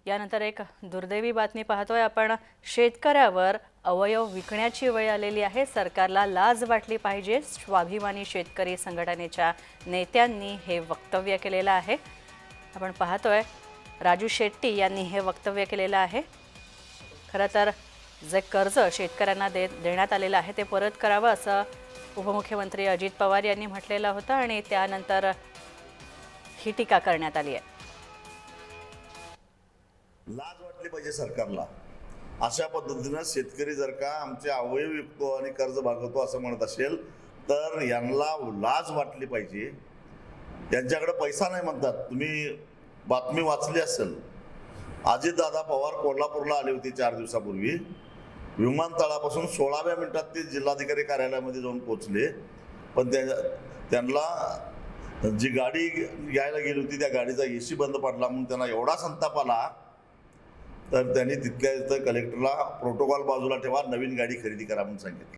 यानंतर एक दुर्दैवी बातमी पाहतोय आपण। शेतकऱ्यावर अवयव विकण्याची वेळ आलेली आहे। सरकारला लाज वाटली पाहिजे। स्वाभिमानी शेतकरी संघटनेच्या नेत्यांनी हे वक्तव्य केलेलं आहे। आपण पाहतोय राजू शेट्टी यांनी हे वक्तव्य केलेलं आहे। खरं तर जे कर्ज शेतकऱ्यांना देण्यात आलेलं आहे ते परत करावं असं उपमुख्यमंत्री अजित पवार यांनी म्हटलेलं होतं आणि त्यानंतर ही टीका करण्यात आली आहे। लाज वाटली पाहिजे सरकारला। अशा पद्धतीने शेतकरी जर का आमचे अवयव विकतो आणि कर्ज भागवतो असं म्हणत असेल तर यांना लाज वाटली पाहिजे। त्यांच्याकडे पैसा नाही म्हणतात। तुम्ही बातमी वाचली असेल, अजितदादा पवार कोल्हापूरला आले होते 4 दिवसापूर्वी। विमानतळापासून 16व्या मिनिटात ते जिल्हाधिकारी कार्यालयामध्ये जाऊन पोहोचले, पण त्यांना जी गाडी घ्यायला गेली होती त्या गाडीचा एसी बंद पडला म्हणून त्यांना एवढा संताप आला तर त्यांनी तिथल्या कलेक्टरला प्रोटोकॉल बाजूला ठेवा, नवीन गाडी खरेदी करा म्हणून सांगितलं।